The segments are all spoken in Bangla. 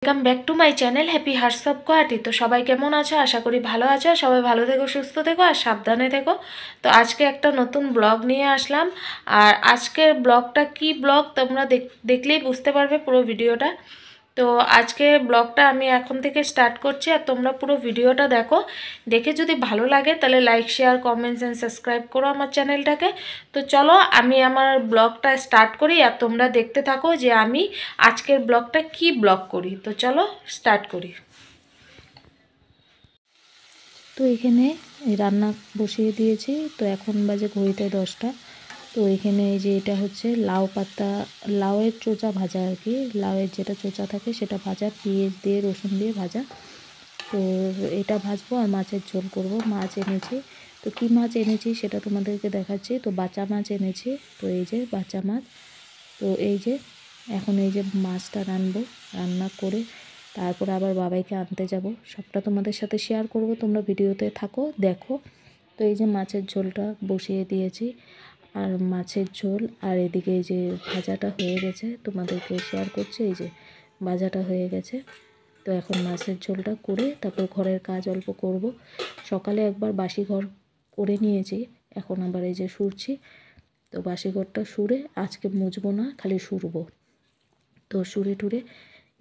Welcome back to my channel happy hearts of Guwahati. তো সবাই কেমন আছো? আশা করি ভালো আছো। সবাই ভালো থেকো, সুস্থ থেকো আর সাবধানে থেকো। তো আজকে একটা নতুন ব্লগ নিয়ে আসলাম। আর আজকের ব্লগটা কি ব্লগ তোমরা দেখলেই বুঝতে পারবে পুরো ভিডিওটা। তো আজকে ব্লগটা আমি এখন থেকে স্টার্ট করছি, আর তোমরা পুরো ভিডিওটা দেখো। দেখে যদি ভালো লাগে তাহলে like, share, comments and subscribe করো আমার চ্যানেলটাকে। তো চলো আমি আমার ব্লগটা স্টার্ট করি, আর তোমরা দেখতে থাকো যে আমি আজকের ব্লগটা কি ব্লগ করি। তো চলো স্টার্ট করি। তো এখানে রান্না বসিয়ে দিয়েছি। তো এখন বাজে ঘড়িতে 10টা। তো এখানে এই যে এটা হচ্ছে লাউ পাতা, লাউয়ের চোচা ভাজা আর কি। লাউয়ের যেটা চোচা থাকে সেটা ভাজা, পেঁয়াজ দিয়ে রসুন দিয়ে ভাজা। তো এটা ভাজবো আর মাছের ঝোল করব। মাছ এনেছি, তো কী মাছ এনেছি সেটা তোমাদেরকে দেখাচ্ছি। তো বাঁচা মাছ এনেছি। তো এই যে বাঁচা মাছ। তো এই যে এখন এই যে মাছটা রান্না করে তারপর আবার বাবাইকে আনতে যাব। সবটা তোমাদের সাথে শেয়ার করব, তোমরা ভিডিওতে থাকো, দেখো। তো এই যে মাছের ঝোলটা বসিয়ে দিয়েছি, আর মাছের ঝোল, আর এদিকে এই যে ভাজাটা হয়ে গেছে, তোমাদেরকে শেয়ার করছি। এই যে ভাজাটা হয়ে গেছে। তো এখন মাছের ঝোলটা করে তারপর ঘরের কাজ অল্প করব। সকালে একবার বাসি ঘর করে নিয়েছি, এখন আবার এই যে সুরছি। তো বাসি ঘরটা সুরে আজকে মুছবো না, খালি সুরবো। তো সুরে টুরে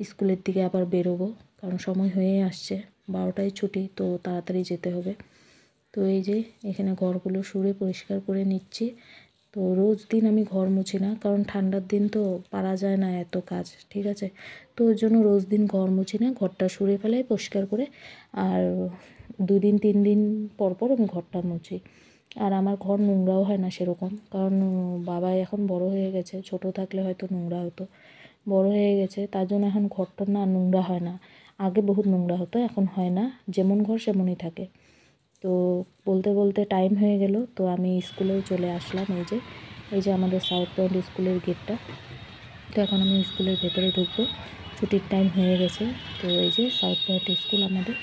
স্কুলের দিকে আবার বেরোবো, কারণ সময় হয়ে আসছে, 12টায় ছুটি, তো তাড়াতাড়ি যেতে হবে। তো এই যে এখানে ঘরগুলো সুরে পরিষ্কার করে নিচ্ছি। তো রোজ দিন আমি ঘর মুছি না, কারণ ঠান্ডার দিন তো পারা যায় না এত কাজ, ঠিক আছে। তো ওই জন্য রোজ দিন ঘর মুছি না, ঘরটা সুরে ফেলাই পরিষ্কার করে। আর 2 দিন 3 দিন পর পর আমি ঘরটা মুছি। আর আমার ঘর নোংরাও হয় না সেরকম, কারণ বাবা এখন বড় হয়ে গেছে। ছোট থাকলে হয়তো নোংরা হতো, বড় হয়ে গেছে তার জন্য এখন ঘরটা না নোংরা হয় না। আগে বহুত নোংরা হতো, এখন হয় না, যেমন ঘর সেমনই থাকে। তো বলতে বলতে টাইম হয়ে গেল, তো আমি স্কুলেও চলে আসলাম। এই যে আমাদের সাউথ পয়েন্ট স্কুলের গেটটা। তো এখন আমি স্কুলের ভেতরে ঢুকবো, ছুটির টাইম হয়ে গেছে। তো এই যে সাউথ পয়েন্ট স্কুল আমাদের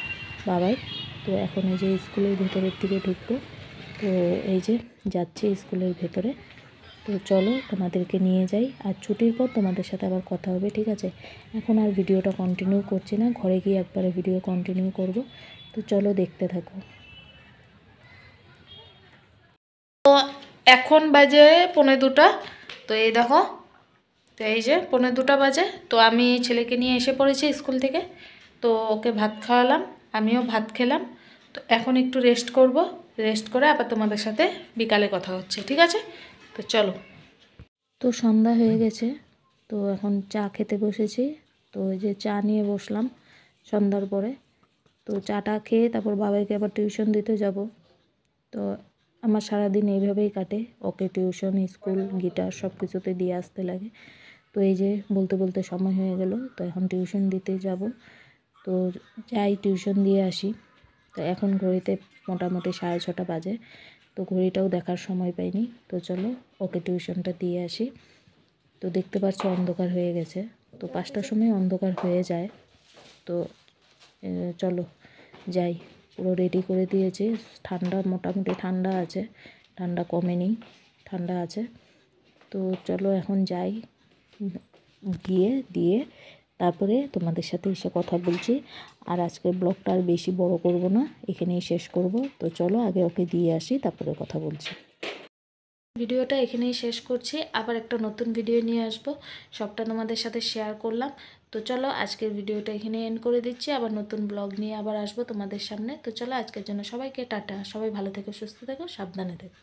বাবাই। তো এখন এই যে স্কুলের ভেতরের দিকে ঢুকবো। তো এই যে যাচ্ছি স্কুলের ভেতরে। তো চলো তোমাদেরকে নিয়ে যাই, আর ছুটির পর তোমাদের সাথে আবার কথা হবে, ঠিক আছে। এখন আর ভিডিওটা কন্টিনিউ করছি না, ঘরে গিয়ে একবারে ভিডিও কন্টিনিউ করব। তো চলো দেখতে থাকো। তো এখন বাজে 1:45। তো এই দেখো, তো এই যে 1:45 বাজে। তো আমি ছেলেকে নিয়ে এসে পড়েছি স্কুল থেকে। তো ওকে ভাত খাওয়ালাম, আমিও ভাত খেলাম। তো এখন একটু রেস্ট করব, রেস্ট করে আবার তোমাদের সাথে বিকালে কথা হচ্ছে, ঠিক আছে। তো চলো। তো সন্ধ্যা হয়ে গেছে, তো এখন চা খেতে বসেছি। তো ওই যে চা নিয়ে বসলাম সন্ধ্যার পরে। তো চাটা খেয়ে তারপর বাবাইকে আবার টিউশন দিতে যাব। তো আমার সারাদিন এইভাবেই কাটে, ওকে টিউশন, স্কুল, গিটার সব কিছুতে দিয়ে আসতে লাগে। তো এই যে বলতে বলতে সময় হয়ে গেল, তো এখন টিউশন দিতে যাব। তো যাই টিউশন দিয়ে আসি। তো এখন ঘড়িতে মোটামুটি 6:30 বাজে। তো ঘড়িটাও দেখার সময় পাইনি। তো চলো ওকে টিউশনটা দিয়ে আসি। তো দেখতে পাচ্ছ অন্ধকার হয়ে গেছে, তো 5টার সময় অন্ধকার হয়ে যায়। তো চলো যাই, পুরো রেডি করে দিয়েছি। ঠান্ডা, মোটামুটি ঠান্ডা আছে, ঠান্ডা কমেনি, ঠান্ডা আছে। তো চলো এখন যাই, গিয়ে দিয়ে তারপরে তোমাদের সাথে এসে কথা বলছি। আর আজকের ব্লগটা আর বেশি বড় করব না, এখানেই শেষ করব। তো চলো আগে ওকে দিয়ে আসি, তারপরে কথা বলছি। ভিডিওটা এখানেই শেষ করছি, আবার একটা নতুন ভিডিও নিয়ে আসব, সবটা তোমাদের সাথে শেয়ার করলাম। তো চলো আজকের ভিডিওটা এখানে এন্ড করে দিচ্ছি, আবার নতুন ব্লগ নিয়ে আবার আসবো তোমাদের সামনে। তো চলো আজকের জন্য সবাইকে টাটা, সবাই ভালো থেকো, সুস্থ থেকো, সাবধানে থেকো।